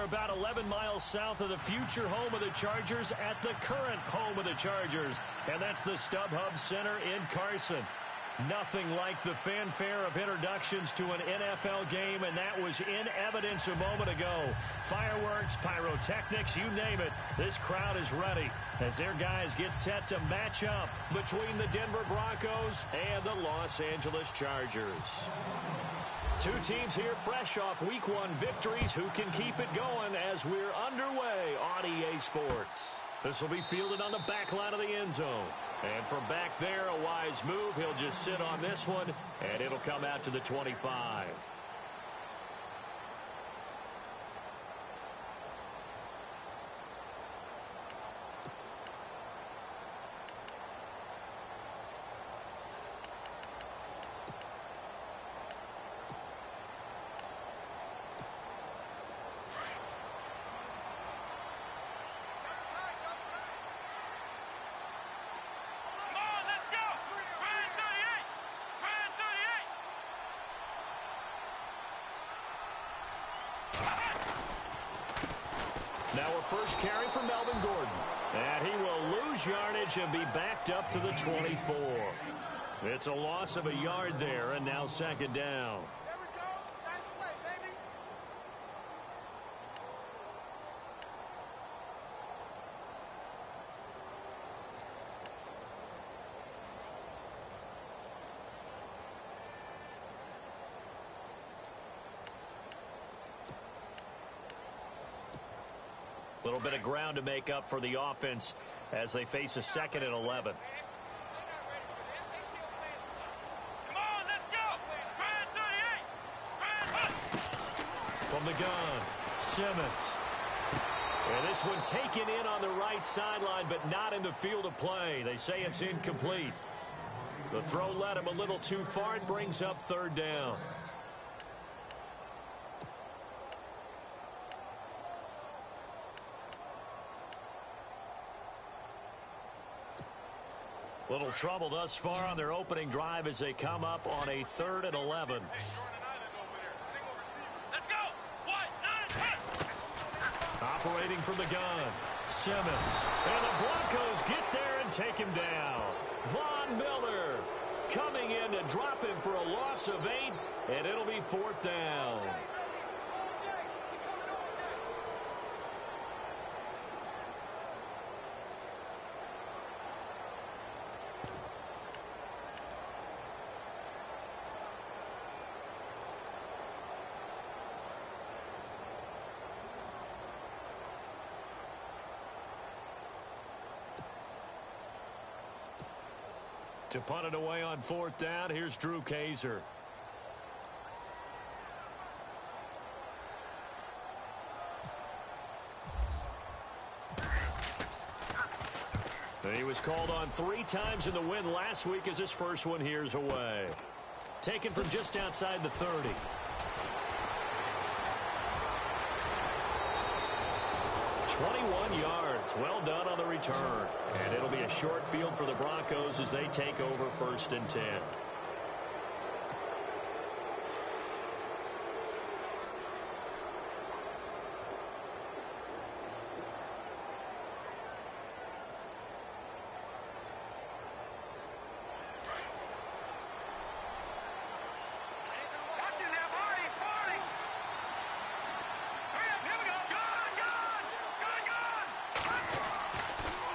about 11 miles south of the future home of the Chargers at the current home of the Chargers, and that's the StubHub Center in Carson. Nothing like the fanfare of introductions to an NFL game, and that was in evidence a moment ago. Fireworks, pyrotechnics, you name it. This crowd is ready as their guys get set to match up between the Denver Broncos and the Los Angeles Chargers. Two teams here fresh off Week 1 victories who can keep it going as we're underway on EA Sports. This will be fielded on the back line of the end zone. And from back there, a wise move. He'll just sit on this one, and it'll come out to the 25. Now a first carry for Melvin Gordon. And he will lose yardage and be backed up to the 24. It's a loss of a yard there, and now second down. There we go. Nice play, baby. A little bit of ground to make up for the offense as they face a 2nd and 11. From the gun, Simmons. And this one taken in on the right sideline, but not in the field of play. They say it's incomplete. The throw led him a little too far. It brings up 3rd down. Little trouble thus far on their opening drive as they come up on a 3rd and 11. Operating from the gun, Simmons. And the Broncos get there and take him down. Von Miller coming in to drop him for a loss of 8, and it'll be 4th down. To punt it away on 4th down, here's Drew Kaiser. He was called on 3 times in the win last week as his first one here's away. Taken from just outside the 30. 21 yards. Well done on the return. And it'll be a short field for the Broncos as they take over 1st and 10.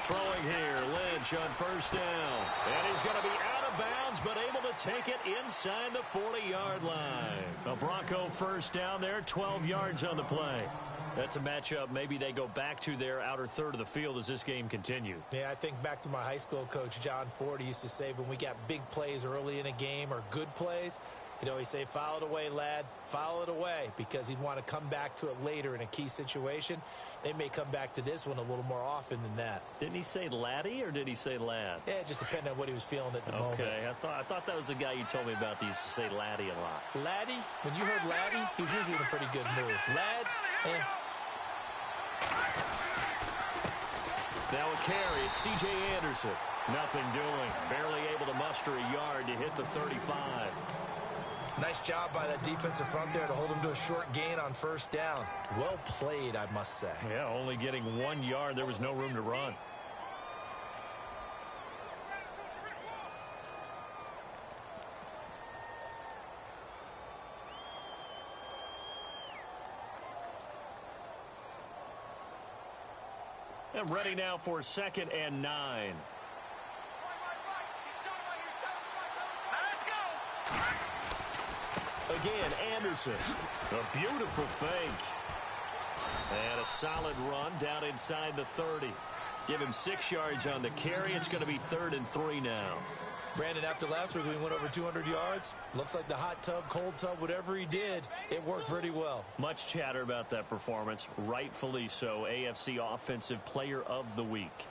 Throwing here, Lynch on 1st down. And he's going to be out of bounds, but able to take it inside the 40-yard line. A Bronco 1st down there, 12 yards on the play. That's a matchup maybe they go back to their outer third of the field as this game continues. Yeah, I think back to my high school coach, John Ford. He used to say when we got big plays early in a game or good plays, he'd always say, foul it away, lad, foul it away, because he'd want to come back to it later in a key situation. They may come back to this one a little more often than that. Didn't he say laddie or did he say lad? Yeah, it just depended on what he was feeling at the moment. Okay, I thought that was the guy you told me about that used to say laddie a lot. Laddie? When you heard laddie, he was usually in a pretty good mood. Lad, Now a carry, it's C.J. Anderson. Nothing doing. Barely able to muster a yard to hit the 35. Nice job by that defensive front there to hold him to a short gain on first down. Well played, I must say. Yeah, only getting 1 yard. There was no room to run. And ready now for 2nd and 9. Again, Anderson. A beautiful fake. And a solid run down inside the 30. Give him 6 yards on the carry. It's going to be 3rd and 3 now. Brandon, after last week we went over 200 yards. Looks like the hot tub, cold tub, whatever he did, it worked pretty well. Much chatter about that performance. Rightfully so. AFC Offensive Player of the Week.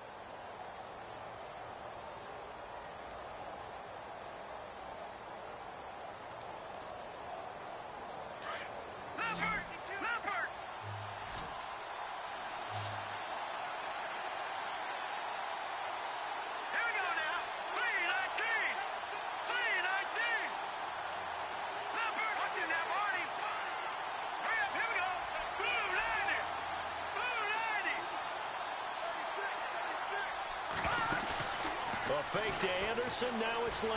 A fake to Anderson. Now it's Lynch.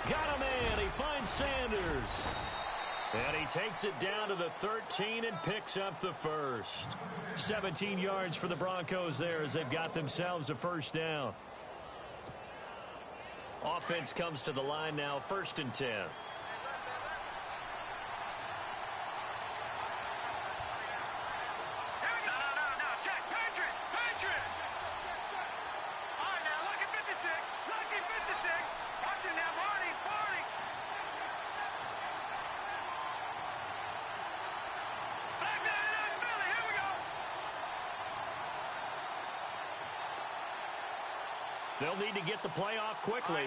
Got a man. He finds Sanders. And he takes it down to the 13 and picks up the first. 17 yards for the Broncos there as they've got themselves a first down. Offense comes to the line now, 1st and 10. They'll need to get the play off quickly.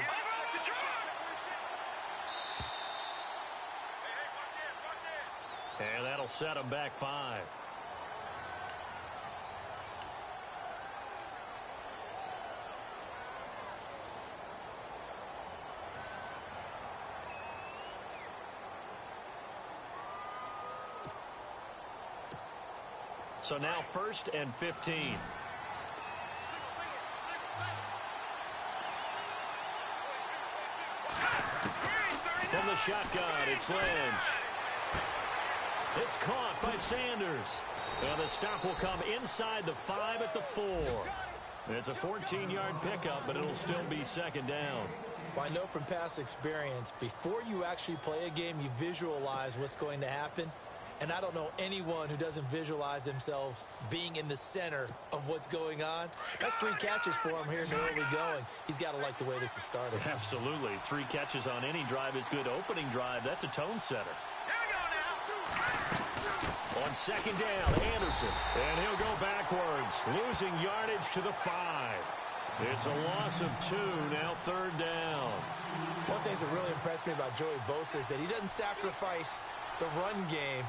And that'll set them back 5. So now 1st and 15. From the shotgun, it's Lynch. It's caught by Sanders. And the stop will come inside the 5 at the 4. It's a 14-yard pickup, but it'll still be 2nd down. Well, I know from past experience, before you actually play a game, you visualize what's going to happen. And I don't know anyone who doesn't visualize themselves being in the center of what's going on. That's 3 catches for him here in the early going. He's got to like the way this is started. Absolutely. 3 catches on any drive is good. Opening drive, that's a tone setter. On 2nd down, Anderson. And he'll go backwards, losing yardage to the 5. It's a loss of 2, now 3rd down. One thing that really impressed me about Joey Bosa is that he doesn't sacrifice the run game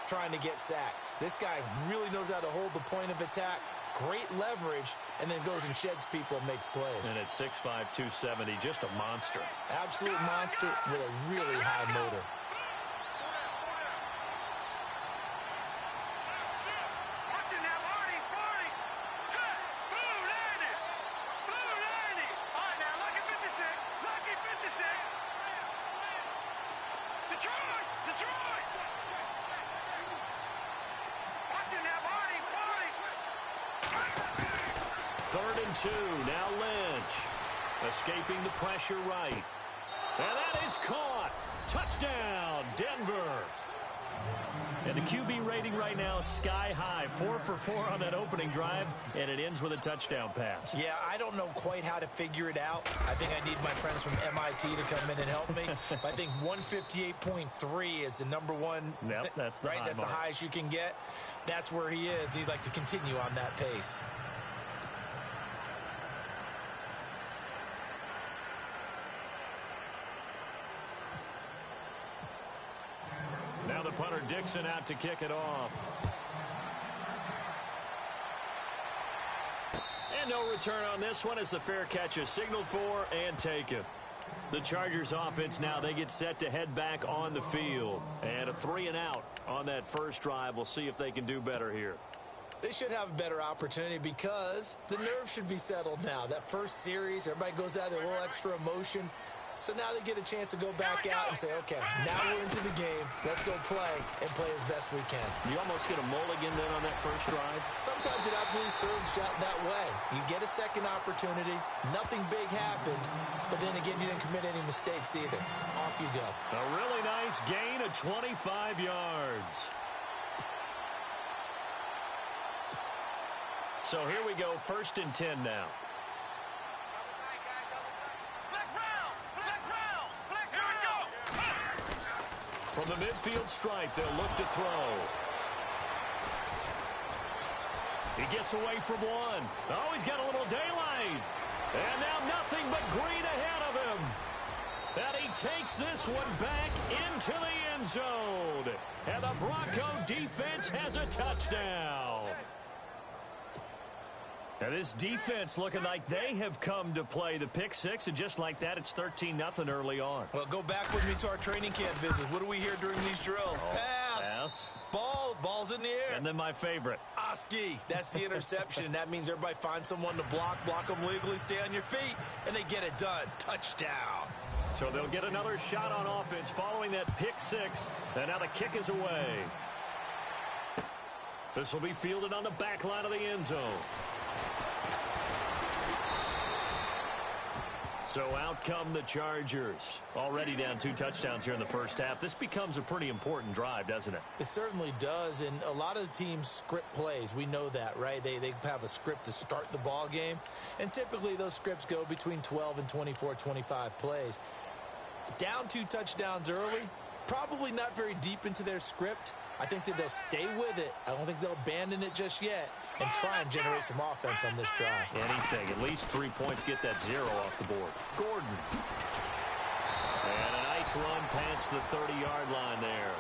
trying to get sacks. This guy really knows how to hold the point of attack, great leverage, and then goes and sheds people and makes plays. And at 6'5", 270, just a monster. Absolute monster with a really high motor. Third and 2, now Lynch. Escaping the pressure right. And that is caught. Touchdown, Denver. And the QB rating right now is sky high. 4 for 4 on that opening drive, and it ends with a touchdown pass. Yeah, I don't know quite how to figure it out. I think I need my friends from MIT to come in and help me. But I think 158.3 is the number one. Yep, that's the right. high That's mark. the highest you can get. That's where he is. He'd like to continue on that pace. Now the punter Dixon out to kick it off. And no return on this one as the fair catch is signaled for and taken. The Chargers offense now, they get set to head back on the field. And a 3-and-out on that first drive. We'll see if they can do better here. They should have a better opportunity because the nerves should be settled now. That first series, everybody goes out with a little extra emotion. So now they get a chance to go back out and say, okay, now we're into the game. Let's go play and play as best we can. You almost get a mulligan then on that first drive? Sometimes it absolutely serves that way. You get a second opportunity. Nothing big happened. But then again, you didn't commit any mistakes either. Off you go. A really nice gain of 25 yards. So here we go, 1st and 10 now. From the midfield stripe, they'll look to throw. He gets away from one. Oh, he's got a little daylight. And now nothing but green ahead of him. And he takes this one back into the end zone. And the Bronco defense has a touchdown. And this defense looking like they have come to play the pick six, and just like that, it's 13-0 early on. Well, go back with me to our training camp visit. What do we hear during these drills? Pass. Ball's in the air. And then my favorite. Oski. That's the interception. That means everybody finds someone to block them legally, stay on your feet, and they get it done. Touchdown. So they'll get another shot on offense following that pick six, and now the kick is away. This will be fielded on the back line of the end zone. So out come the Chargers. Already down 2 touchdowns here in the first half. This becomes a pretty important drive, doesn't it? It certainly does, and a lot of teams script plays. We know that, right? They have a script to start the ball game, and typically those scripts go between 12 and 24, 25 plays. Down 2 touchdowns early, probably not very deep into their script. I think that they'll stay with it. I don't think they'll abandon it just yet and try and generate some offense on this drive. Anything. At least 3 points, get that 0 off the board. Gordon. And a nice run past the 30-yard line there.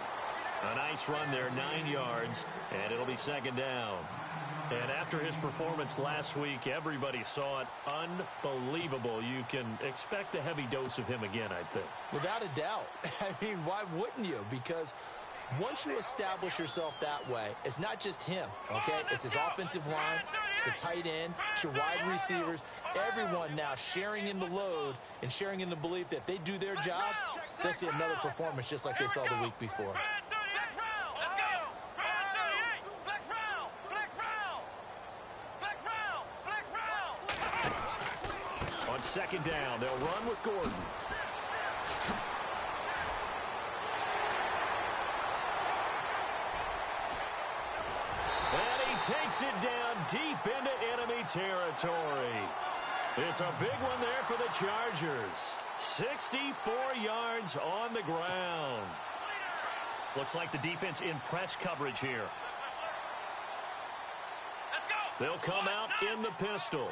A nice run there, 9 yards, and it'll be 2nd down. And after his performance last week, everybody saw it. Unbelievable. You can expect a heavy dose of him again, I think. Without a doubt. I mean, why wouldn't you? Because once you establish yourself that way, it's not just him, okay? It's his offensive line, it's the tight end, it's your wide receivers, everyone now sharing in the load and sharing in the belief that if they do their job, they'll see another performance just like they saw the week before. On 2nd down, they'll run with Gordon. Takes it down deep into enemy territory. It's a big one there for the Chargers. 64 yards on the ground. Looks like the defense in press coverage here. They'll come out in the pistol.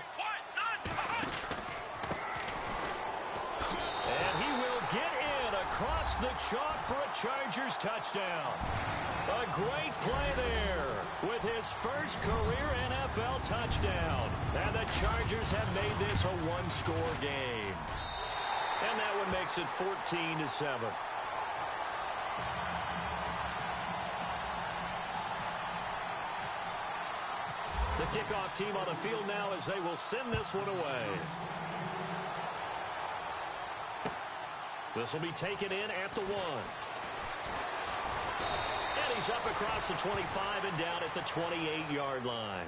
And he will get in across the chalk for a Chargers touchdown. A great play there with his first career NFL touchdown. And the Chargers have made this a one-score game. And that one makes it 14-7. The kickoff team on the field now as they will send this one away. This will be taken in at the 1. He's up across the 25 and down at the 28-yard line.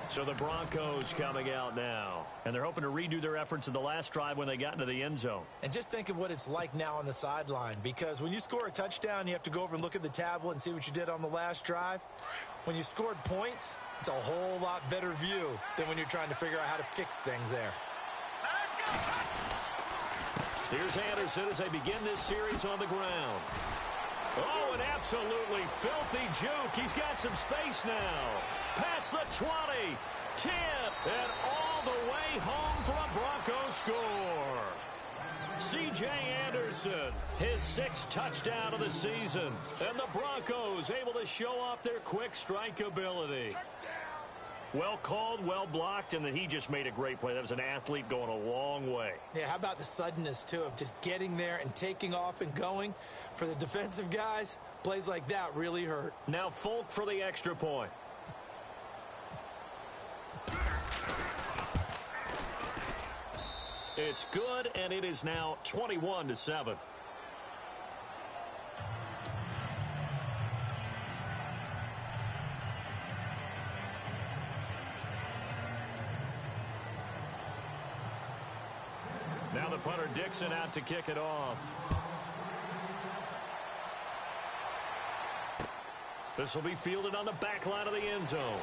So the Broncos coming out now. And they're hoping to redo their efforts in the last drive when they got into the end zone. And just think of what it's like now on the sideline. Because when you score a touchdown, you have to go over and look at the tablet and see what you did on the last drive. When you scored points, it's a whole lot better view than when you're trying to figure out how to fix things there. Here's Anderson as they begin this series on the ground. Oh, an absolutely filthy juke. He's got some space now. Past the 20, 10, and all the way home for a Bronco score. C.J. Anderson, his 6th touchdown of the season. And the Broncos able to show off their quick strike ability. Well called, well blocked, and then he just made a great play. That was an athlete going a long way. Yeah, how about the suddenness, too, of just getting there and taking off and going? For the defensive guys, plays like that really hurt. Now Folk for the extra point. It's good, and it is now 21-7. Now the punter Dixon out to kick it off. This will be fielded on the back line of the end zone.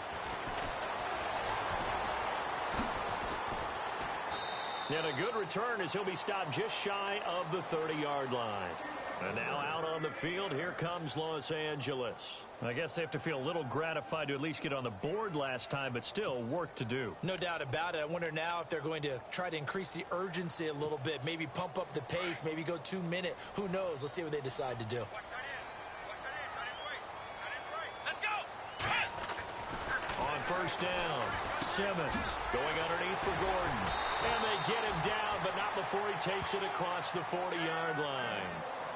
And a good return as he'll be stopped just shy of the 30-yard line. And now out on the field, here comes Los Angeles. I guess they have to feel a little gratified to at least get on the board last time, but still work to do. No doubt about it. I wonder now if they're going to try to increase the urgency a little bit, maybe pump up the pace, maybe go 2 minute. Who knows? Let's see what they decide to do. On first down, Simmons going underneath for Gordon. And they get him down, but not before he takes it across the 40-yard line.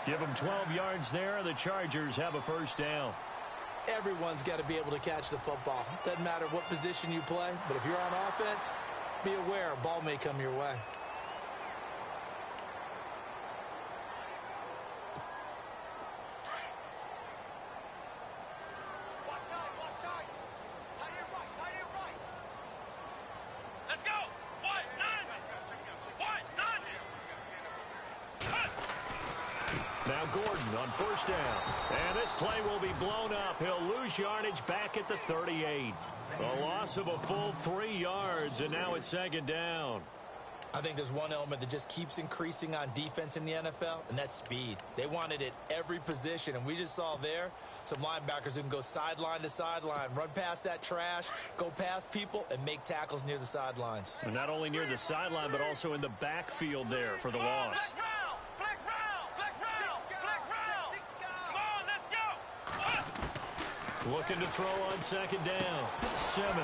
Give him 12 yards there. The Chargers have a first down. Everyone's got to be able to catch the football. Doesn't matter what position you play, but if you're on offense, be aware a ball may come your way. Now Gordon on first down. And this play will be blown up. He'll lose yardage back at the 38. A loss of a full 3 yards, and now it's second down. I think there's one element that just keeps increasing on defense in the NFL, and that's speed. They want it at every position, and we just saw there some linebackers who can go sideline to sideline, run past that trash, go past people, and make tackles near the sidelines. And not only near the sideline, but also in the backfield there for the loss. Looking to throw on second down. Simmons.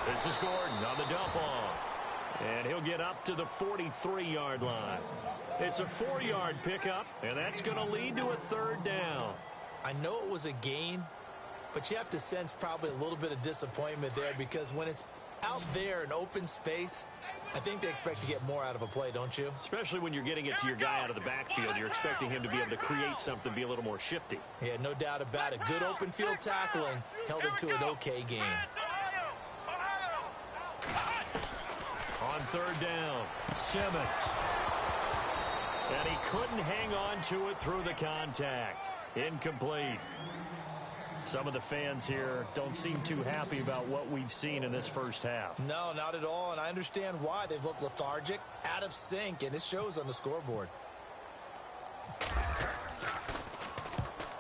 This is Gordon on the dump off. And he'll get up to the 43-yard line. It's a 4-yard pickup, and that's going to lead to a third down. I know it was a gain, but you have to sense probably a little bit of disappointment there because when it's out there in open space, I think they expect to get more out of a play, don't you? Especially when you're getting it to your guy out of the backfield. You're expecting him to be able to create something, be a little more shifty. Yeah, no doubt about it. Good open field tackling held it to an okay game. On third down, Simmons. And he couldn't hang on to it through the contact. Incomplete. Some of the fans here don't seem too happy about what we've seen in this first half. No, not at all, and I understand why. They've looked lethargic, out of sync, and it shows on the scoreboard.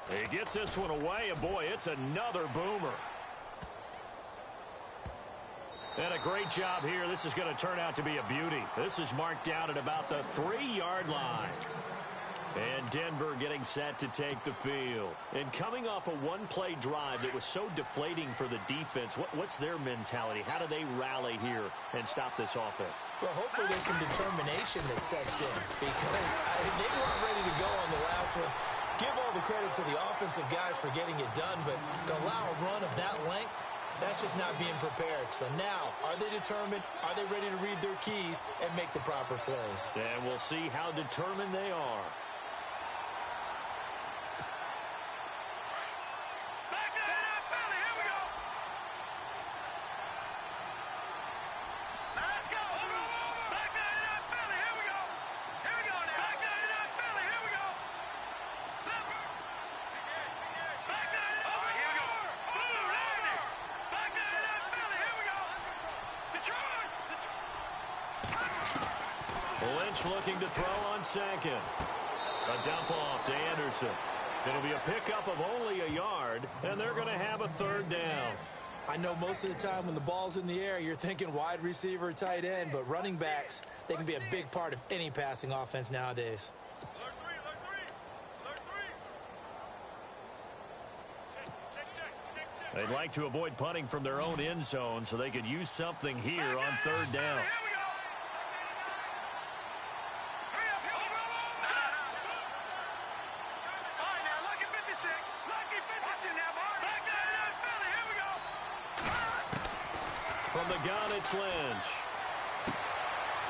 He gets this one away, and boy, it's another boomer. And a great job here. This is going to turn out to be a beauty. This is marked out at about the 3-yard line. And Denver getting set to take the field. And coming off a one-play drive that was so deflating for the defense, what's their mentality? How do they rally here and stop this offense? Well, hopefully there's some determination that sets in because they weren't ready to go on the last one. Give all the credit to the offensive guys for getting it done, but to allow a run of that length, that's just not being prepared. So now, are they determined? Are they ready to read their keys and make the proper plays? And we'll see how determined they are. Lynch looking to throw on second. A dump off to Anderson. It'll be a pickup of only a yard, and they're going to have a third down. I know most of the time when the ball's in the air, you're thinking wide receiver, tight end, but running backs, they can be a big part of any passing offense nowadays. They'd like to avoid punting from their own end zone so they could use something here on third down. From the gun, it's Lynch.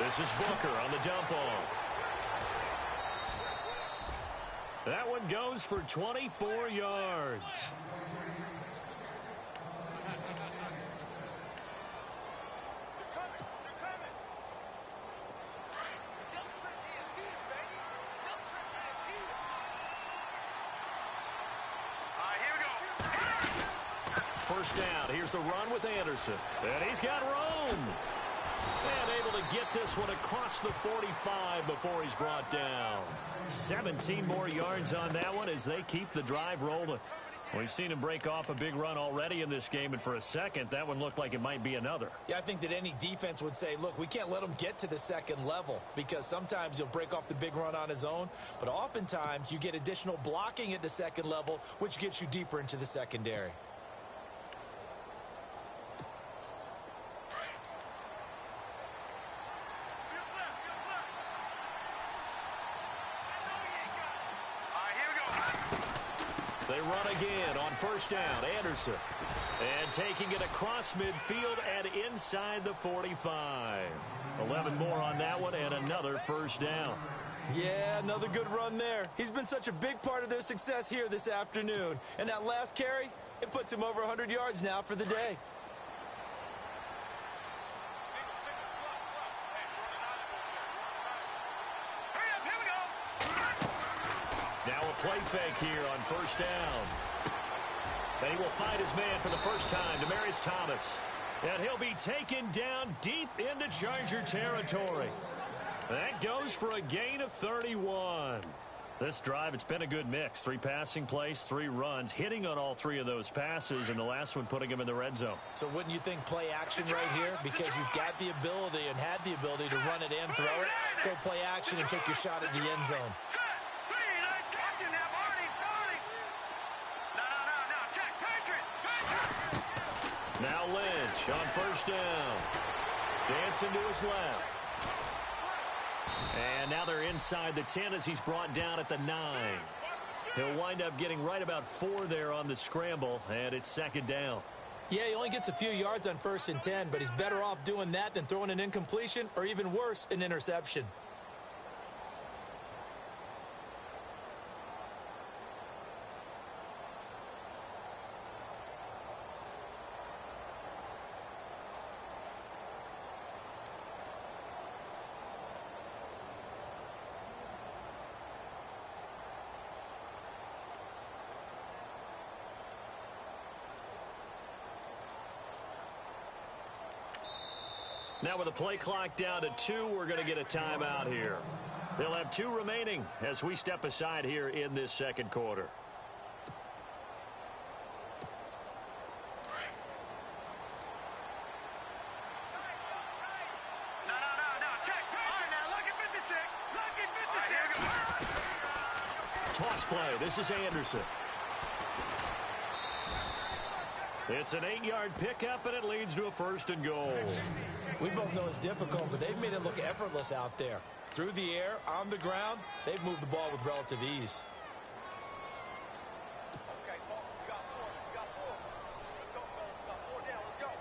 This is Booker on the dump off. That one goes for 24 yards. First down. Here's the run with Anderson. And he's got room. And able to get this one across the 45 before he's brought down. 17 more yards on that one as they keep the drive rolling. We've seen him break off a big run already in this game, and for a second, that one looked like it might be another. Yeah, I think that any defense would say, look, we can't let him get to the second level because sometimes he'll break off the big run on his own, but oftentimes you get additional blocking at the second level, which gets you deeper into the secondary. They run again on first down. Anderson. And taking it across midfield and inside the 45. 11 more on that one and another first down. Yeah, another good run there. He's been such a big part of their success here this afternoon. And that last carry, it puts him over 100 yards now for the day. Now a play fake here on first down. And he will find his man for the first time, Demaryius Thomas. And he'll be taken down deep into Charger territory. That goes for a gain of 31. This drive, it's been a good mix. 3 passing plays, 3 runs, hitting on all 3 of those passes, and the last one putting him in the red zone. So wouldn't you think play action right here? Because you've got the ability and had the ability to run it in, throw it, go play action, and take your shot at the end zone. Now Lynch on first down. Dancing to his left. And now they're inside the 10 as he's brought down at the 9. He'll wind up getting right about 4 there on the scramble, and it's second down. Yeah, he only gets a few yards on 1st and 10, but he's better off doing that than throwing an incompletion or even worse, an interception. Now with the play clock down to 2, we're going to get a timeout here. They'll have 2 remaining as we step aside here in this second quarter. Toss play. This is Anderson. It's an 8-yard pickup, and it leads to a 1st and goal. We both know it's difficult, but they've made it look effortless out there. Through the air, on the ground, they've moved the ball with relative ease.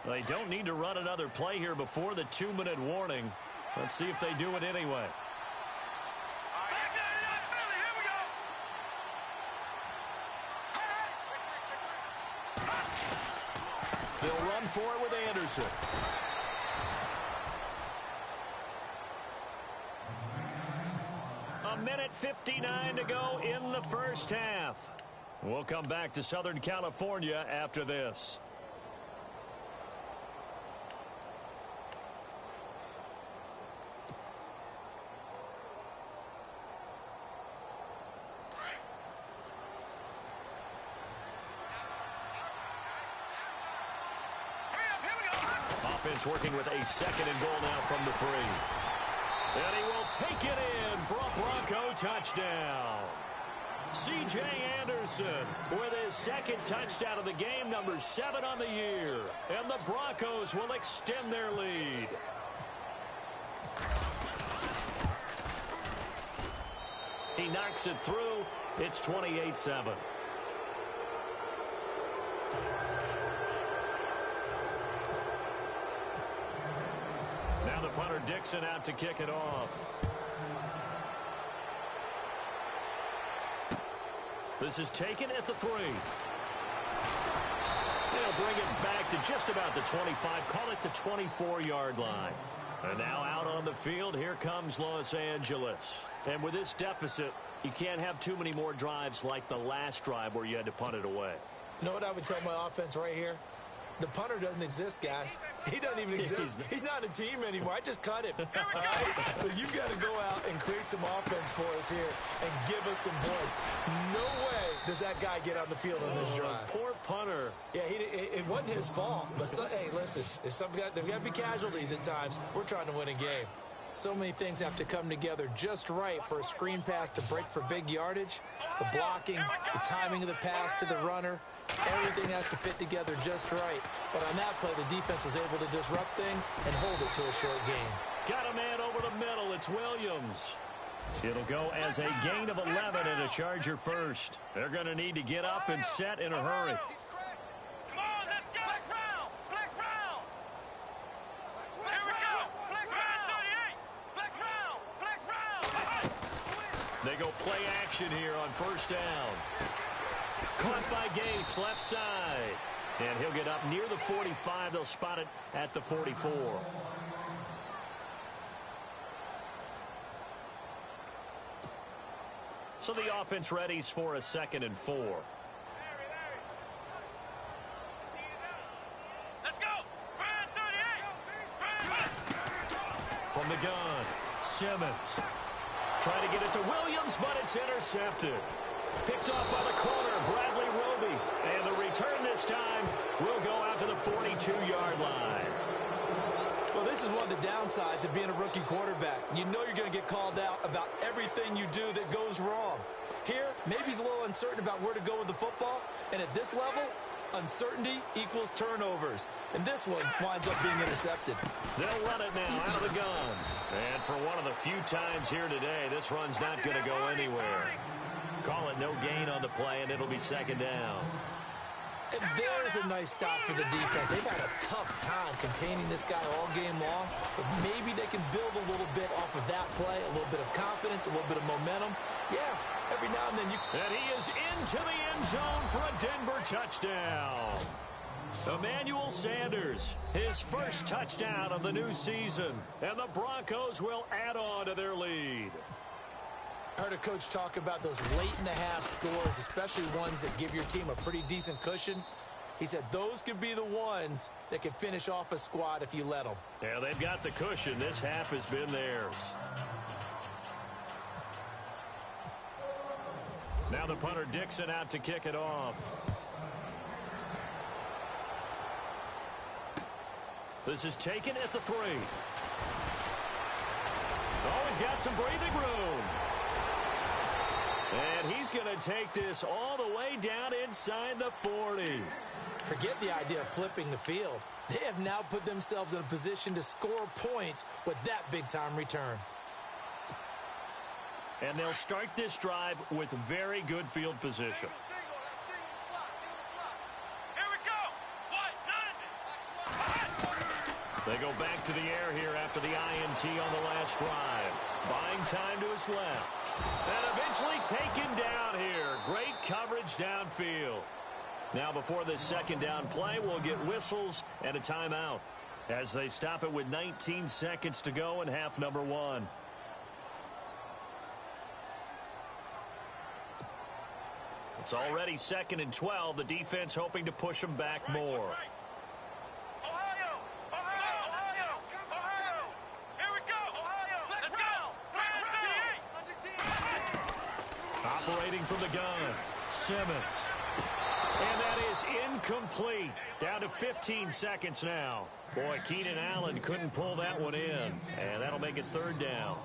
They don't need to run another play here before the 2-minute warning. Let's see if they do it anyway. They'll run for it with Anderson. A minute 59 to go in the first half. We'll come back to Southern California after this. Offense working with a 2nd and goal now from the 3. And he will take it in for a Bronco touchdown. C.J. Anderson with his second touchdown of the game, number 7 on the year. And the Broncos will extend their lead. He knocks it through. It's 28-7. Now the punter Dixon out to kick it off. This is taken at the 3. They'll bring it back to just about the 25. Call it the 24-yard line. And now out on the field, here comes Los Angeles. And with this deficit, you can't have too many more drives like the last drive where you had to punt it away. You know what I would tell my offense right here? The punter doesn't exist, guys. He doesn't even exist. He's not a team anymore. I just cut him. All right? So you've got to go out and create some offense for us here and give us some points. No way does that guy get on the field on this drive. Poor punter. Yeah, it wasn't his fault. But, hey, listen, there's got to be casualties at times. We're trying to win a game. So many things have to come together just right for a screen pass to break for big yardage. The blocking, the timing of the pass to the runner, everything has to fit together just right. But on that play, the defense was able to disrupt things and hold it to a short gain. Got a man over the middle. It's Williams. It'll go as a gain of 11 and a Charger first. They're going to need to get up and set in a hurry. They go play action here on first down. Caught by Gates, left side. And he'll get up near the 45. They'll spot it at the 44. So the offense readies for a 2nd and 4. Let's go. From the gun, Simmons. Trying to get it to Williams, but it's intercepted. Picked off by the corner, Bradley Roby. And the return this time will go out to the 42-yard line. Well, this is one of the downsides of being a rookie quarterback. You know you're going to get called out about everything you do that goes wrong. Here, maybe he's a little uncertain about where to go with the football. And at this level, uncertainty equals turnovers. And this one winds up being intercepted. They'll run it now out of the gun. And for one of the few times here today, this run's not going to go anywhere. Call it no gain on the play, and it'll be 2nd down. And there's a nice stop for the defense. They've had a tough time containing this guy all game long, but maybe they can build a little bit off of that play, a little bit of confidence, a little bit of momentum. Yeah, every now and then you... And he is into the end zone for a Denver touchdown. Emmanuel Sanders, his first touchdown of the new season, and the Broncos will add on to their lead. I heard a coach talk about those late-in-the-half scores, especially ones that give your team a pretty decent cushion. He said those could be the ones that can finish off a squad if you let them. Yeah, they've got the cushion. This half has been theirs. Now the punter Dixon out to kick it off. This is taken at the 3. Always got some breathing room. And he's going to take this all the way down inside the 40. Forget the idea of flipping the field. They have now put themselves in a position to score points with that big-time return. And they'll start this drive with very good field position. They go back to the air here after the INT on the last drive. Buying time to his left. And eventually taken down here. Great coverage downfield. Now before this 2nd down play, we'll get whistles and a timeout as they stop it with 19 seconds to go in half number 1. It's already 2nd and 12. The defense hoping to push them back more. Operating from the gun, Simmons. And that is incomplete. Down to 15 seconds now. Boy, Keenan Allen couldn't pull that one in. And that'll make it 3rd down.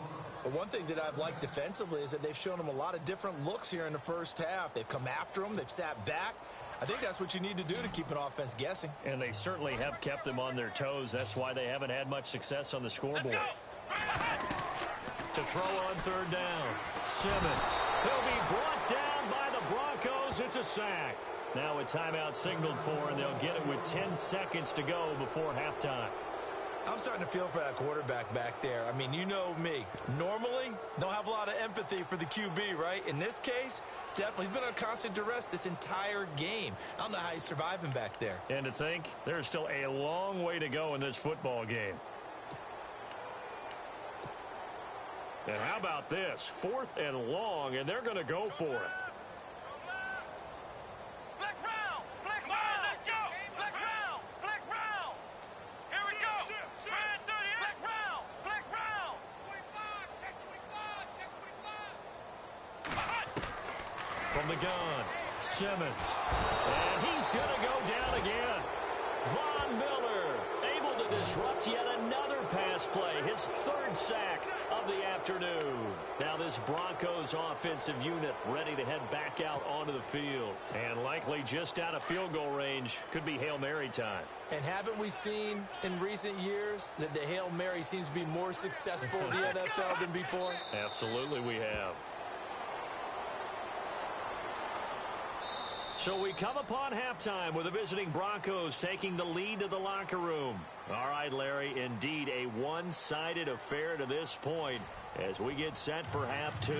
But one thing that I've liked defensively is that they've shown them a lot of different looks here in the first half. They've come after them. They've sat back. I think that's what you need to do to keep an offense guessing. And they certainly have kept them on their toes. That's why they haven't had much success on the scoreboard. To throw on third down, Simmons. He'll be brought down by the Broncos. It's a sack. Now a timeout signaled for, and they'll get it with 10 seconds to go before halftime. I'm starting to feel for that quarterback back there. I mean, you know me. Normally, don't have a lot of empathy for the QB, right? In this case, definitely. He's been on constant duress this entire game. I don't know how he's surviving back there. And to think, there's still a long way to go in this football game. And how about this? 4th and long, and they're going to go for it. From the gun, Simmons. And he's going to go down again. Von Miller able to disrupt yet another pass play. His 3rd sack of the afternoon. Now this Broncos offensive unit ready to head back out onto the field. And likely just out of field goal range. Could be Hail Mary time. And haven't we seen in recent years that the Hail Mary seems to be more successful in the NFL than before? Absolutely we have. So we come upon halftime with the visiting Broncos taking the lead to the locker room. All right, Larry, indeed a one-sided affair to this point as we get set for half 2.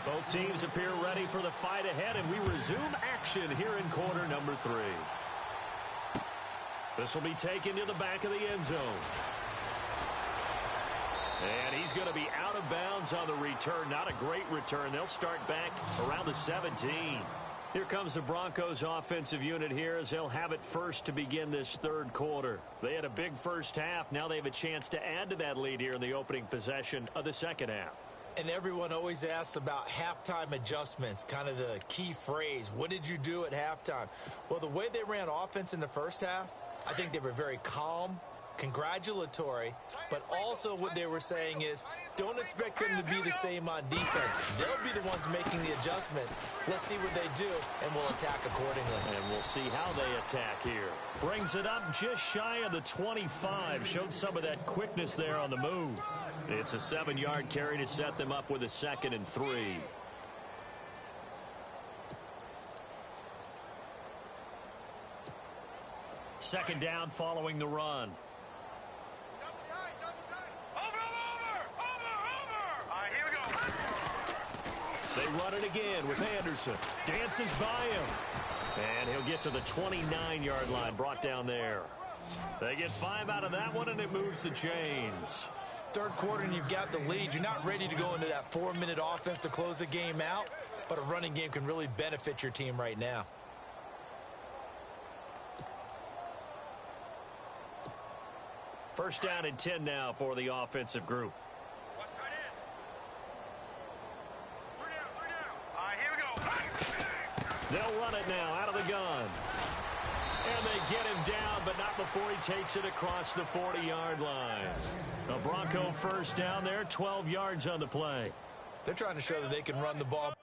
Both teams appear ready for the fight ahead, and we resume action here in quarter number 3. This will be taken to the back of the end zone. And he's going to be out of bounds on the return. Not a great return. They'll start back around the 17. Here comes the Broncos offensive unit here as they'll have it first to begin this 3rd quarter. They had a big first half. Now they have a chance to add to that lead here in the opening possession of the 2nd half. And everyone always asks about halftime adjustments, kind of the key phrase. What did you do at halftime? Well, the way they ran offense in the first half, I think they were very calm, congratulatory, but also what they were saying is don't expect them to be the same on defense. They'll be the ones making the adjustments. Let's see what they do, and we'll attack accordingly. And we'll see how they attack here. Brings it up just shy of the 25. Showed some of that quickness there on the move. It's a 7-yard carry to set them up with a 2nd and 3. Second down following the run. They run it again with Anderson. Dances by him. And he'll get to the 29-yard line, brought down there. They get 5 out of that one, and it moves the chains. 3rd quarter, and you've got the lead. You're not ready to go into that 4-minute offense to close the game out, but a running game can really benefit your team right now. First down and 10 now for the offensive group. They'll run it now out of the gun. And they get him down, but not before he takes it across the 40-yard line. A Bronco first down there, 12 yards on the play. They're trying to show that they can run the ball.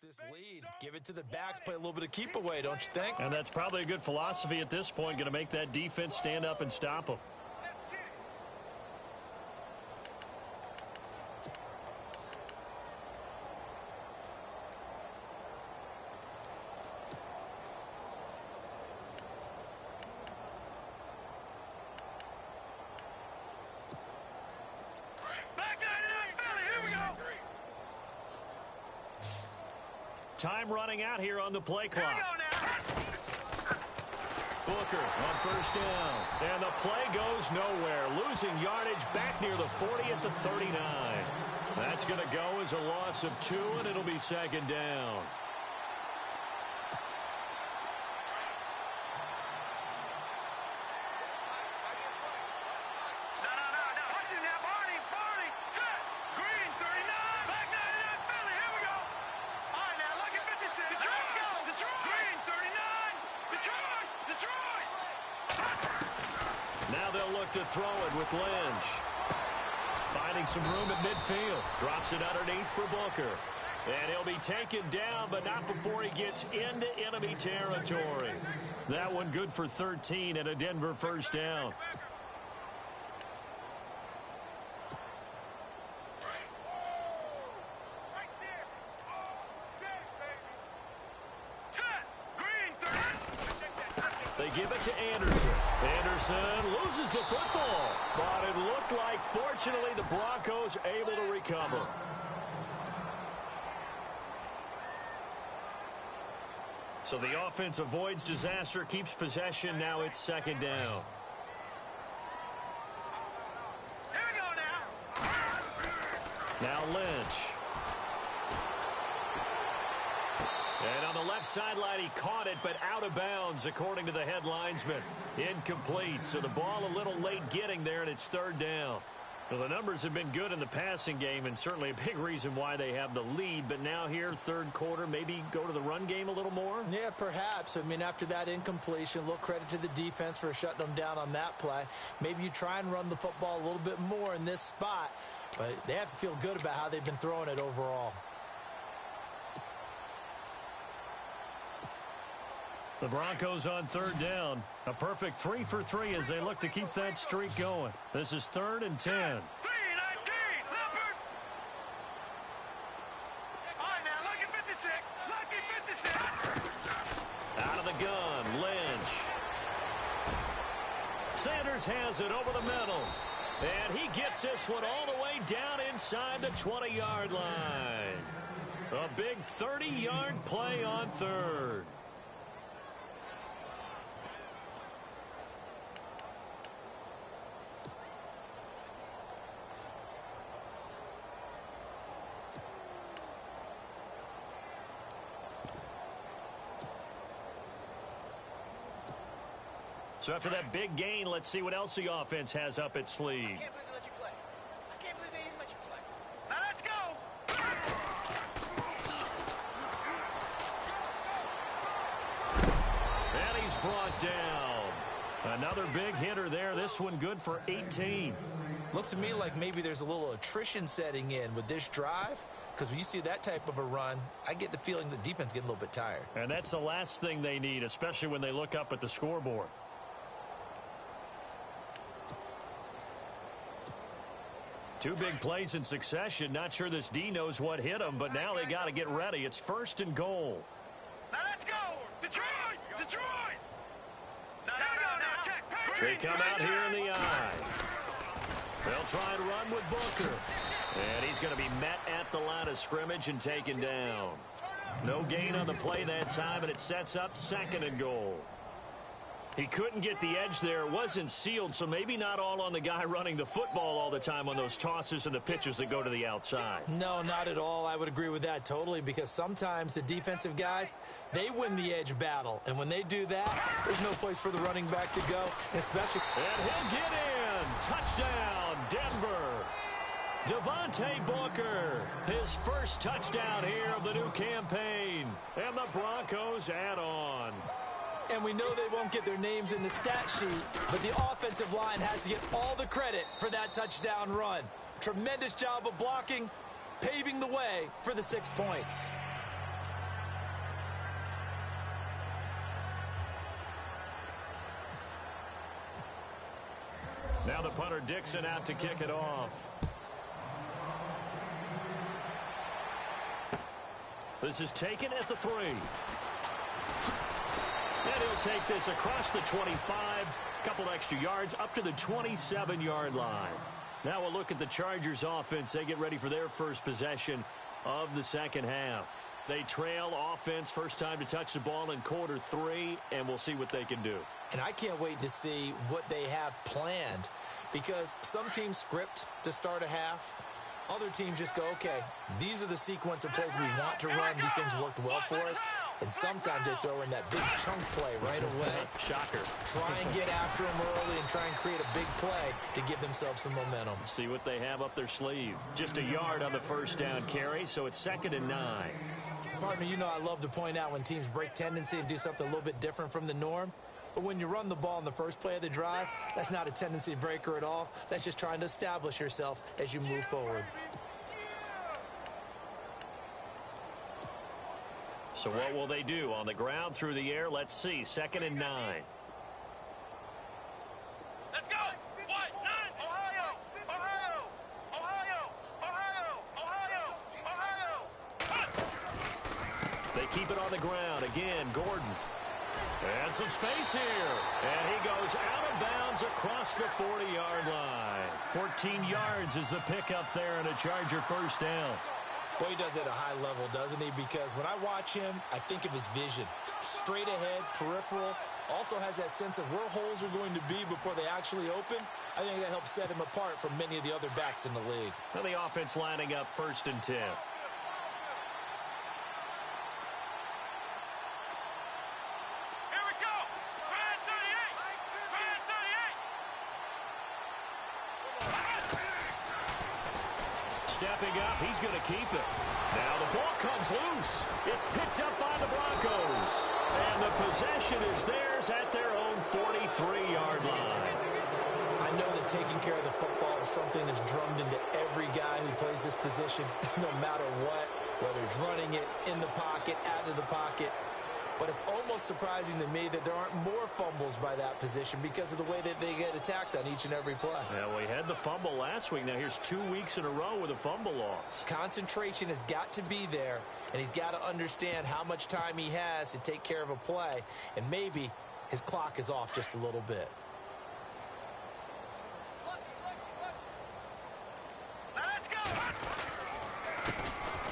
back this lead. Give it to the backs, play a little bit of keep away, don't you think? And that's probably a good philosophy at this point, going to make that defense stand up and stop them. Time running out here on the play clock. Booker on first down. And the play goes nowhere. Losing yardage back near the 40 at the 39. That's going to go as a loss of 2, and it'll be second down. Now they'll look to throw it with Lynch. Finding some room at midfield. Drops it underneath for Booker. And he'll be taken down, but not before he gets into enemy territory. That one good for 13 and a Denver first down. They give it to Anderson. Anderson loses the football, but it looked like, fortunately, the Broncos able to recover. So the offense avoids disaster, keeps possession. Now it's second down. Here we go now. Now Lynch. And on the left sideline, he caught it, but out of bounds, according to the head linesman. Incomplete, so the ball a little late getting there, and it's third down. Well, the numbers have been good in the passing game, and certainly a big reason why they have the lead. But now here, third quarter, maybe go to the run game a little more? Yeah, perhaps. I mean, after that incompletion, a little credit to the defense for shutting them down on that play. Maybe you try and run the football a little bit more in this spot, but they have to feel good about how they've been throwing it overall. The Broncos on third down. A perfect 3 for 3 as they look to keep that streak going. This is 3rd and 10. 3-19, Leopard. All right, now, lucky 56. Lucky 56. Out of the gun, Lynch. Sanders has it over the middle. And he gets this one all the way down inside the 20-yard line. A big 30-yard play on third. So after that big gain, let's see what else the offense has up its sleeve. I can't believe they let you play. I can't believe they even let you play. Now let's go. And he's brought down. Another big hitter there. This one good for 18. Looks to me like maybe there's a little attrition setting in with this drive, because when you see that type of a run, I get the feeling the defense getting a little bit tired. And that's the last thing they need, especially when they look up at the scoreboard. Two big plays in succession. Not sure this D knows what hit him, but now they got to get ready. It's 1st and goal. Now let's go. Detroit. Detroit. Now check. They come out here in the eye. They'll try and run with Booker. And he's going to be met at the line of scrimmage and taken down. No gain on the play that time, and it sets up 2nd and goal. He couldn't get the edge there. It wasn't sealed, so maybe not all on the guy running the football all the time on those tosses and the pitches that go to the outside. No, not at all. I would agree with that totally, because sometimes the defensive guys, they win the edge battle. And when they do that, there's no place for the running back to go, especially. And he'll get in. Touchdown, Denver. Devontae Booker, his first touchdown here of the new campaign. And the Broncos add on. And we know they won't get their names in the stat sheet, but the offensive line has to get all the credit for that touchdown run. Tremendous job of blocking, paving the way for the 6 points. Now the punter Dixon out to kick it off. This is taken at the 3. And he'll take this across the 25. Couple extra yards up to the 27-yard line. Now we'll look at the Chargers offense. They get ready for their first possession of the second half. They trail offense, first time to touch the ball in quarter 3, and we'll see what they can do. And I can't wait to see what they have planned, because some teams script to start a half. Other teams just go, okay, these are the sequence of plays we want to run. These things worked well for us. And sometimes they throw in that big chunk play right away. Shocker. Try and get after them early and try and create a big play to give themselves some momentum. See what they have up their sleeve. Just a yard on the first down carry, so it's 2nd and 9. Partner, you know I love to point out when teams break tendency and do something a little bit different from the norm. But when you run the ball in the first play of the drive, that's not a tendency breaker at all. That's just trying to establish yourself as you move forward. So what will they do? On the ground, through the air, let's see. 2nd and 9. Let's go! 1, 9, Ohio! Ohio! Ohio! Ohio! Ohio! Ohio! They keep it on the ground. Again, Gordon. And some space here. And he goes out of bounds across the 40-yard line. 14 yards is the pickup there and a Charger first down. Boy, he does it at a high level, doesn't he? Because when I watch him, I think of his vision. Straight ahead, peripheral. Also has that sense of where holes are going to be before they actually open. I think that helps set him apart from many of the other backs in the league. Well, the offense lining up 1st and 10. Here we go! Grand 38! Grand 38! Stepping up, he's going to keep it. Now the ball comes loose. It's picked up by the Broncos. And the possession is theirs at their own 43-yard line. I know that taking care of the football is something that's drummed into every guy who plays this position, no matter what, whether he's running it, in the pocket, out of the pocket. But it's almost surprising to me that there aren't more fumbles by that position because of the way that they get attacked on each and every play. Yeah, we had the fumble last week. Now here's 2 weeks in a row with a fumble loss. Concentration has got to be there, and he's got to understand how much time he has to take care of a play, and maybe his clock is off just a little bit. Let's go!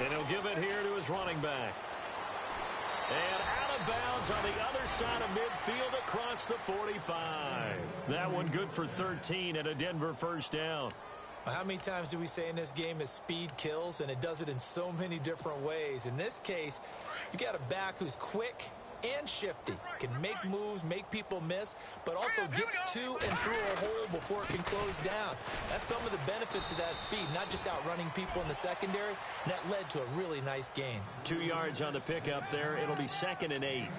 And he'll give it here to his running back. And out of bounds on the other side of midfield across the 45. That one good for 13 and a Denver first down. Well, how many times do we say in this game that speed kills, and it does it in so many different ways? In this case, you got a back who's quick and shifty, can make moves, make people miss, but also gets to and through a hole before it can close down. That's some of the benefits of that speed, not just outrunning people in the secondary, and that led to a really nice gain. 2 yards on the pickup there. It'll be 2nd and 8.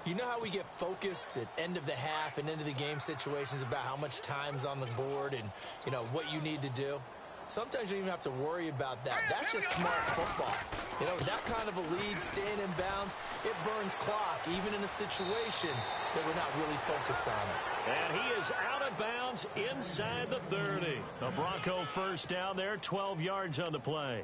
You know how we get focused at end of the half and into the game situations about how much time's on the board and, you know, what you need to do? Sometimes you don't even have to worry about that. That's just smart football. You know, that kind of a lead, staying in bounds, it burns clock, even in a situation that we're not really focused on it. And he is out of bounds inside the 30. A Bronco first down there, 12 yards on the play.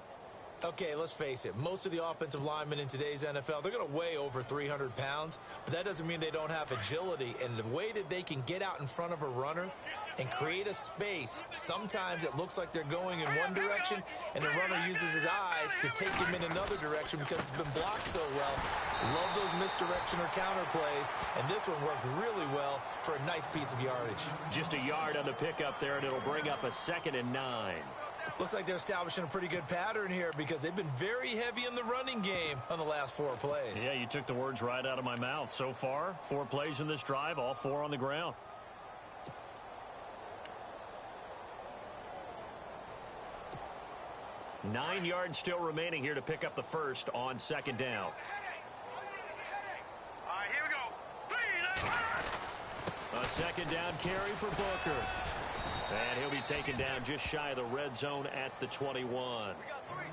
Okay, let's face it. Most of the offensive linemen in today's NFL, they're going to weigh over 300 pounds, but that doesn't mean they don't have agility. And the way that they can get out in front of a runner and create a space, sometimes it looks like they're going in one direction, and the runner uses his eyes to take him in another direction because it's been blocked so well. Love those misdirection or counter plays, and this one worked really well for a nice piece of yardage. Just a yard on the pickup there, and it'll bring up a 2nd and 9. Looks like they're establishing a pretty good pattern here because they've been very heavy in the running game on the last 4 plays. Yeah, you took the words right out of my mouth. So far, 4 plays in this drive, all 4 on the ground. Nine yards still remaining here to pick up the first on 2nd down. All right, here we go. A 2nd down carry for Booker. And he'll be taken down just shy of the red zone at the 21.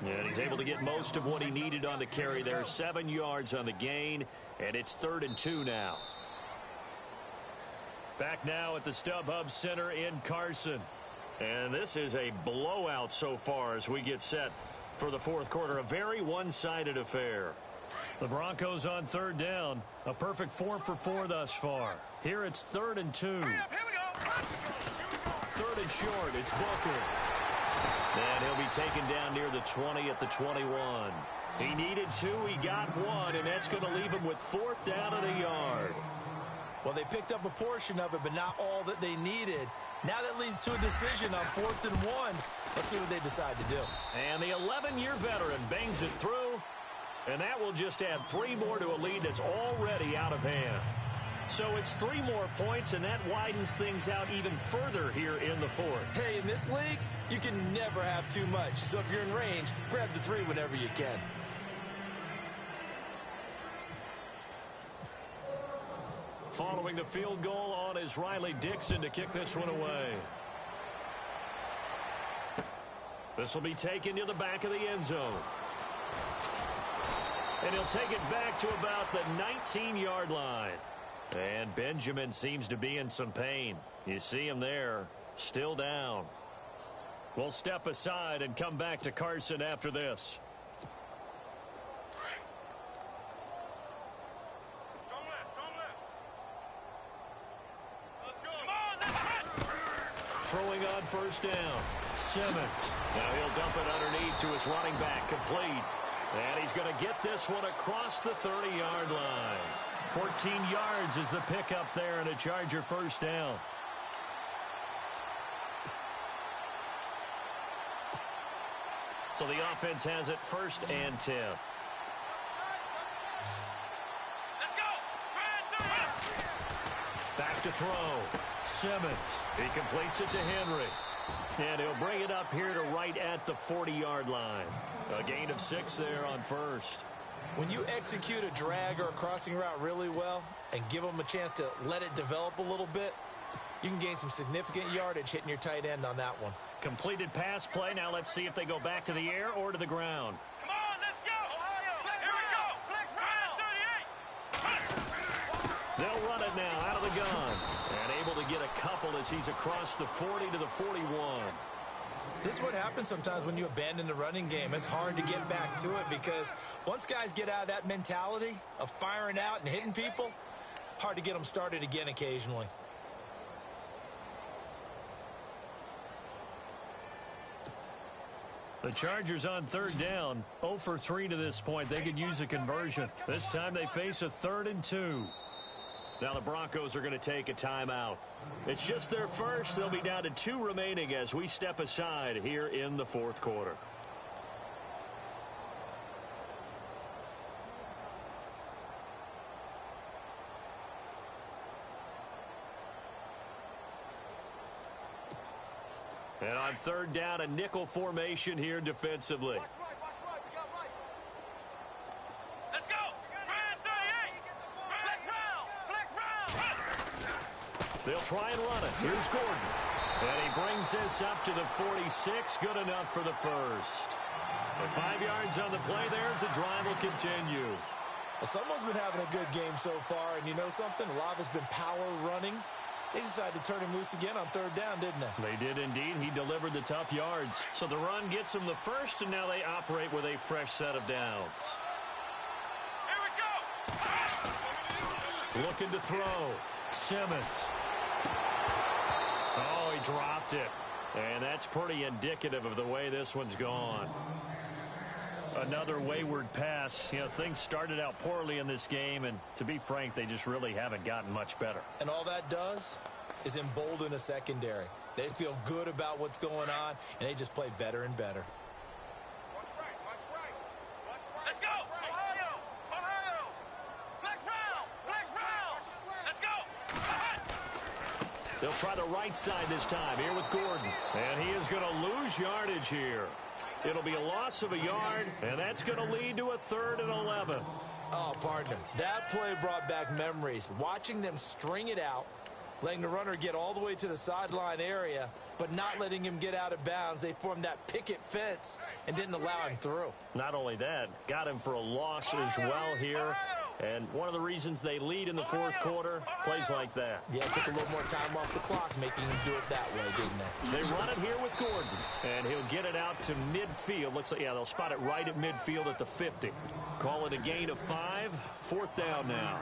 And he's able to get most of what he needed on the carry there. 7 yards on the gain, and it's 3rd and 2 now. Back now at the StubHub Center in Carson. And this is a blowout so far as we get set for the fourth quarter. A very one-sided affair. The Broncos on third down. A perfect 4 for 4 thus far. Here it's 3rd and 2. Hurry up, here we go. 3rd and short. It's Booker. And he'll be taken down near the 20 at the 21. He needed 2. He got 1. And that's going to leave him with 4th down and a yard. Well, they picked up a portion of it, but not all that they needed. Now that leads to a decision on 4th and 1. Let's see what they decide to do. And the 11-year veteran bangs it through. And that will just add 3 more to a lead that's already out of hand. So it's 3 more points, and that widens things out even further here in the fourth. Hey, in this league, you can never have too much. So if you're in range, grab the 3 whenever you can. Following the field goal on is Riley Dixon to kick this one away. This will be taken to the back of the end zone. And he'll take it back to about the 19-yard line. And Benjamin seems to be in some pain. You see him there, still down. We'll step aside and come back to Carson after this. Throwing on first down. Simmons. Now he'll dump it underneath to his running back, complete. And he's going to get this one across the 30-yard line. 14 yards is the pickup there and a Charger first down. So the offense has it 1st and 10. Let's go. Back to throw. Simmons. He completes it to Henry. And he'll bring it up here to right at the 40-yard line. A gain of 6 there on first. When you execute a drag or a crossing route really well and give them a chance to let it develop a little bit, you can gain some significant yardage hitting your tight end on that one. Completed pass play. Now let's see if they go back to the air or to the ground. Come on, let's go. Ohio. Here we go. Flex round. They'll run it now out of the gun. And able to get a couple as he's across the 40 to the 41. This is what happens sometimes when you abandon the running game. It's hard to get back to it because once guys get out of that mentality of firing out and hitting people, hard to get them started again occasionally. The Chargers on third down, 0 for 3 to this point. They could use a conversion. This time they face a 3rd and 2. Now the Broncos are going to take a timeout. It's just their first. They'll be down to 2 remaining as we step aside here in the fourth quarter. And on third down, a nickel formation here defensively. Let's go. Brand 38. Flex round. They'll try and run it. Here's Gordon. And he brings this up to the 46. Good enough for the first. And 5 yards on the play there as the drive will continue. Well, someone's been having a good game so far, and you know something? A lot of it's been power running. They decided to turn him loose again on third down, didn't they? They did indeed. He delivered the tough yards. So the run gets them the first, and now they operate with a fresh set of downs. Here we go. Looking to throw. Simmons. Oh, he dropped it. And that's pretty indicative of the way this one's gone. Another wayward pass. You know, things started out poorly in this game, and to be frank, they just really haven't gotten much better. And all that does is embolden a secondary. They feel good about what's going on, and they just play better and better. Let's go. Ohio. Ohio. Flex round. Let's go. They'll try the right side this time here with Gordon. And he is going to lose yardage here. It'll be a loss of a yard, and that's going to lead to a 3rd and 11. Oh, partner, that play brought back memories. Watching them string it out, letting the runner get all the way to the sideline area, but not letting him get out of bounds. They formed that picket fence and didn't allow him through. Not only that, got him for a loss as well here. And one of the reasons they lead in the fourth quarter, plays like that. Yeah, it took a little more time off the clock, making them do it that way, didn't they? They run it here with Gordon, and he'll get it out to midfield. Looks like, yeah, they'll spot it right at midfield at the 50. Call it a gain of 5. Fourth down now.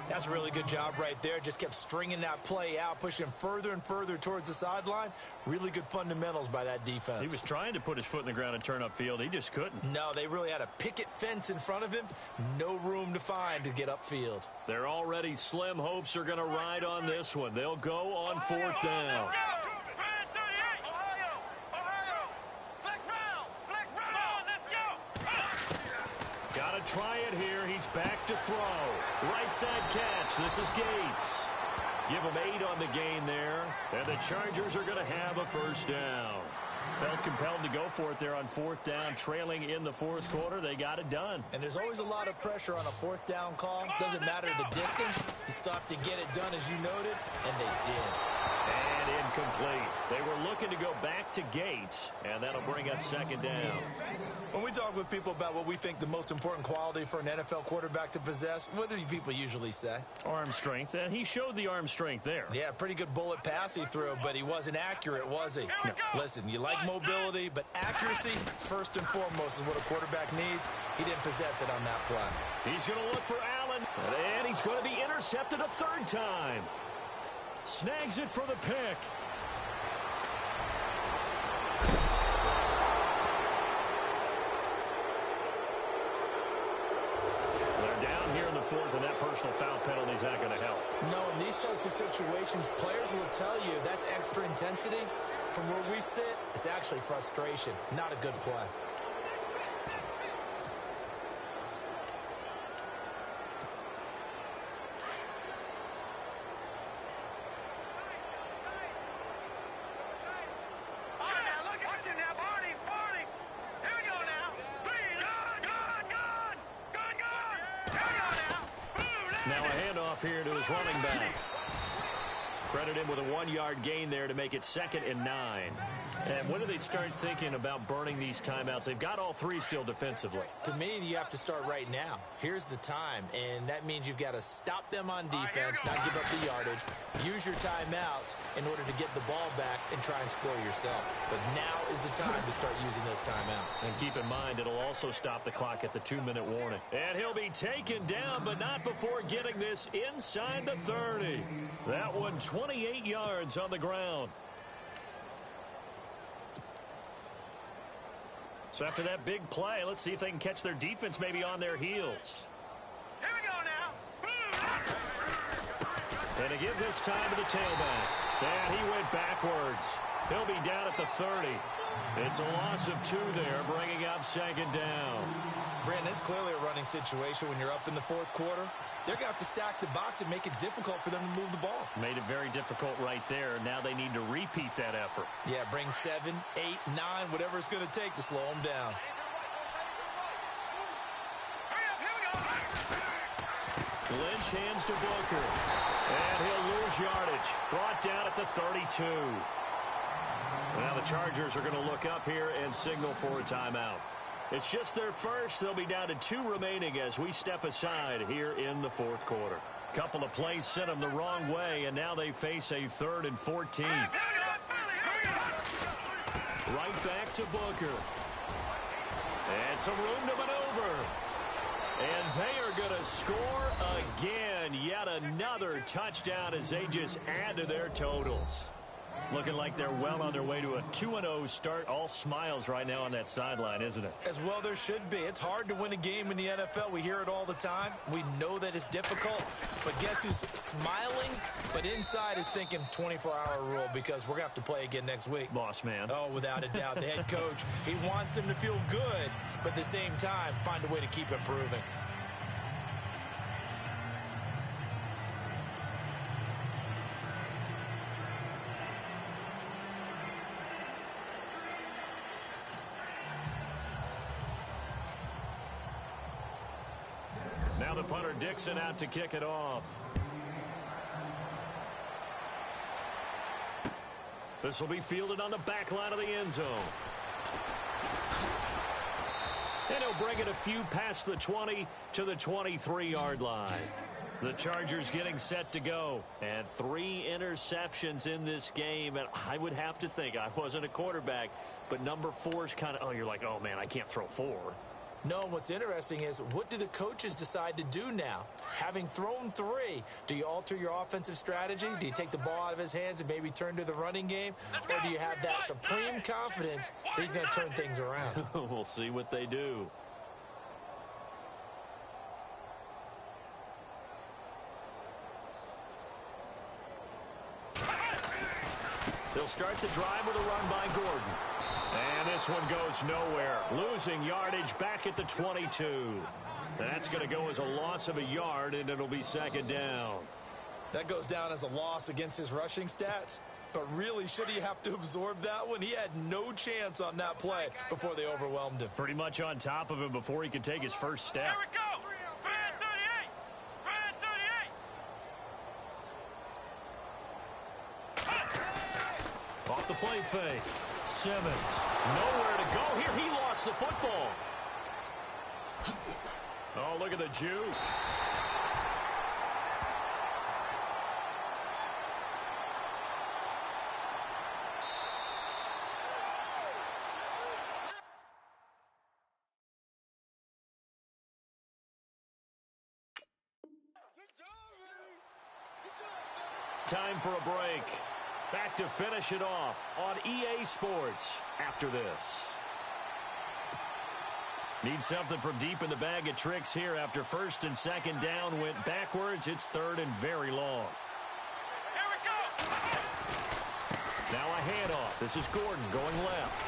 That's a really good job right there. Just kept stringing that play out, pushing him further and further towards the sideline. Really good fundamentals by that defense. He was trying to put his foot in the ground and turn upfield. He just couldn't. No, they really had a picket fence in front of him. No room to find to get upfield. Their already slim hopes are going to ride on this one. They'll go on fourth down. Got to try it here. He's back to throw. Right side catch. This is Gates. Give him 8 on the gain there. And the Chargers are going to have a first down. Felt compelled to go for it there on fourth down, trailing in the fourth quarter. They got it done. And there's always a lot of pressure on a fourth down call. Doesn't matter the distance. You still have to get it done, as you noted, and they did. And incomplete. They were looking to go back to Gates, and that'll bring up second down. When we talk with people about what we think the most important quality for an NFL quarterback to possess, what do people usually say? Arm strength, and he showed the arm strength there. Yeah, pretty good bullet pass he threw, but he wasn't accurate, was he? No. Listen, you like mobility, but accuracy, first and foremost, is what a quarterback needs. He didn't possess it on that play. He's going to look for Allen, and he's going to be intercepted a third time. Snags it for the pick. Fourth, and that personal foul penalty is not going to help. No, in these types of situations, players will tell you that's extra intensity. From where we sit, it's actually frustration, not a good play. Here to his running back. Credit him with a 1-yard gain there to make it 2nd and 9. And when do they start thinking about burning these timeouts? They've got all 3 still defensively. To me, you have to start right now. Here's the time, and that means you've got to stop them on defense, not give up the yardage, use your timeouts in order to get the ball back and try and score yourself. But now is the time to start using those timeouts. And keep in mind, it'll also stop the clock at the 2-minute warning. And he'll be taken down, but not before getting this inside the 30. That one 28 yards on the ground. So after that big play, let's see if they can catch their defense maybe on their heels. Here we go now. And to give this time to the tailback. And he went backwards. He'll be down at the 30. It's a loss of 2 there, bringing up 2nd down. Brandon, it's clearly a running situation when you're up in the fourth quarter. They're going to have to stack the box and make it difficult for them to move the ball. Made it very difficult right there. Now they need to repeat that effort. Yeah, bring 7, 8, 9, whatever it's going to take to slow them down. Lynch hands to Booker. And he'll lose yardage. Brought down at the 32. Now the Chargers are going to look up here and signal for a timeout. It's just their first. They'll be down to 2 remaining as we step aside here in the fourth quarter. Couple of plays sent them the wrong way, and now they face a 3rd and 14. Right back to Booker. And some room to maneuver. And they are going to score again. Yet another touchdown as they just add to their totals. Looking like they're well on their way to a 2-0 start. All smiles right now on that sideline, isn't it? As well there should be. It's hard to win a game in the NFL. We hear it all the time. We know that it's difficult. But guess who's smiling? But inside is thinking 24-hour rule because we're going to have to play again next week. Boss man. Oh, without a doubt. The head coach, he wants them to feel good, but at the same time, find a way to keep improving. Now the punter Dixon out to kick it off. This will be fielded on the back line of the end zone. And he'll bring it a few past the 20 to the 23-yard line. The Chargers getting set to go. And 3 interceptions in this game. And I would have to think, I wasn't a quarterback, but number 4 is kind of, you're like, oh, man, I can't throw 4. No, what's interesting is, what do the coaches decide to do now? Having thrown 3, do you alter your offensive strategy? Do you take the ball out of his hands and maybe turn to the running game? Or do you have that supreme confidence that he's going to turn things around? We'll see what they do. They'll start the drive with a run by Gordon. And this one goes nowhere. Losing yardage back at the 22. That's going to go as a loss of a yard, and it'll be second down. That goes down as a loss against his rushing stats. But really, should he have to absorb that one? He had no chance on that play before they overwhelmed him. Pretty much on top of him before he could take his first step. Here we go. Brand 38. Off the play fake. Simmons, nowhere to go here. He lost the football. Oh, look at the juke. Time for a break. Back to finish it off on EA Sports after this. Need something from deep in the bag of tricks here after first and second down went backwards. It's third and very long. Here we go. Now a handoff. This is Gordon going left.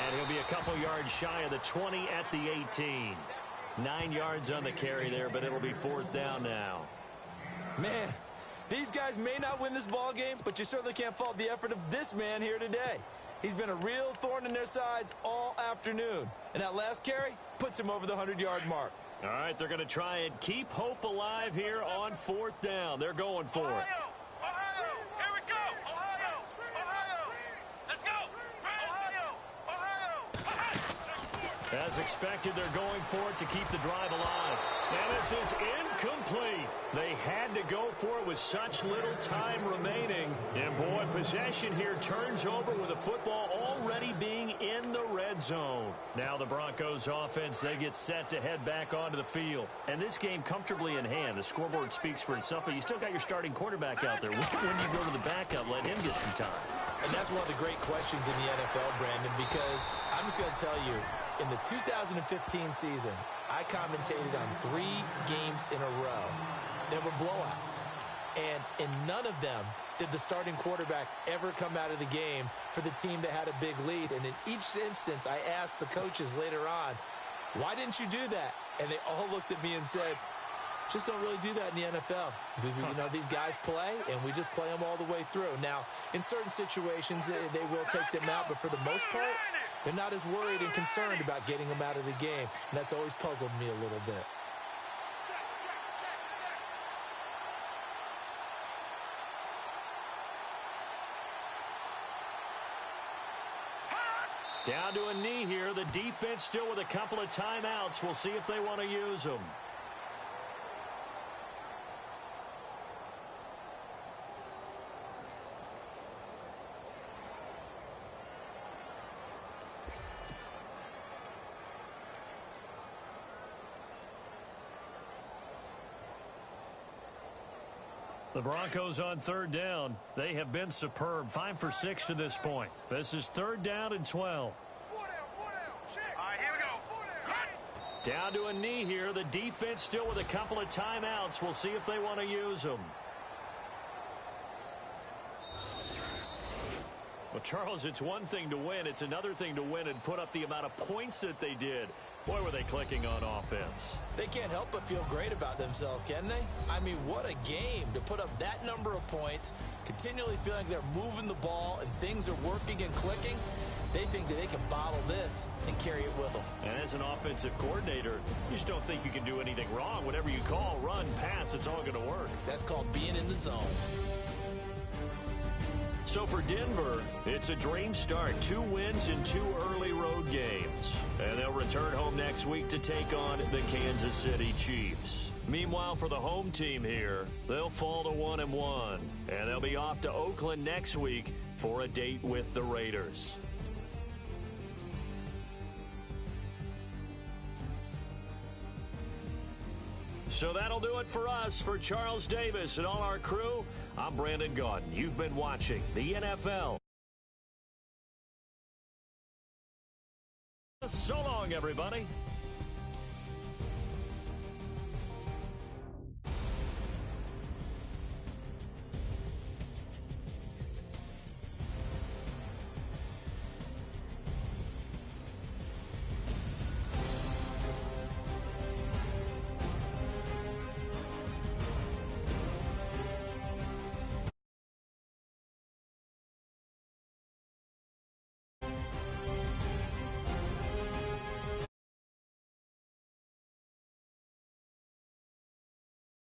And he'll be a couple yards shy of the 20 at the 18. 9 yards on the carry there, but it'll be fourth down now. Man, these guys may not win this ball game, but you certainly can't fault the effort of this man here today. He's been a real thorn in their sides all afternoon. And that last carry puts him over the 100-yard mark. All right, they're going to try and keep hope alive here on fourth down. They're going for it. Ohio, here we go. Ohio. Let's go. Ohio. As expected, they're going for it to keep the drive alive. And this is incomplete. They had to go for it with such little time remaining. And, boy, possession here turns over with the football already being in the red zone. Now the Broncos offense, they get set to head back onto the field. And this game comfortably in hand. The scoreboard speaks for itself, but you still got your starting quarterback out there. When do you go to the backup, let him get some time? And that's one of the great questions in the NFL, Brandon, because I'm just going to tell you, in the 2015 season, I commentated on 3 games in a row. There were blowouts. And in none of them did the starting quarterback ever come out of the game for the team that had a big lead. And in each instance, I asked the coaches later on, why didn't you do that? And they all looked at me and said, just don't really do that in the NFL. You know, these guys play, and we just play them all the way through. Now, in certain situations, they will take them out, but for the most part, they're not as worried and concerned about getting them out of the game. And that's always puzzled me a little bit. Down to a knee here. The defense still with a couple of timeouts. We'll see if they want to use them. The Broncos on third down. They have been superb. 5 for 6 to this point. This is third down and 12. All right, here we go. Down to a knee here. The defense still with a couple of timeouts. We'll see if they want to use them. Well, Charles, it's one thing to win. It's another thing to win and put up the amount of points that they did. Boy, were they clicking on offense. They can't help but feel great about themselves, can they? I mean, what a game to put up that number of points, continually feeling like they're moving the ball and things are working and clicking. They think that they can bottle this and carry it with them. And as an offensive coordinator, you just don't think you can do anything wrong. Whatever you call, run, pass, it's all going to work. That's called being in the zone. So for Denver, it's a dream start. 2 wins in 2 early road games. And they'll return home next week to take on the Kansas City Chiefs. Meanwhile, for the home team here, they'll fall to 1-1. And they'll be off to Oakland next week for a date with the Raiders. So that'll do it for us. For Charles Davis and all our crew, I'm Brandon Gaudin. You've been watching the NFL. So long, everybody.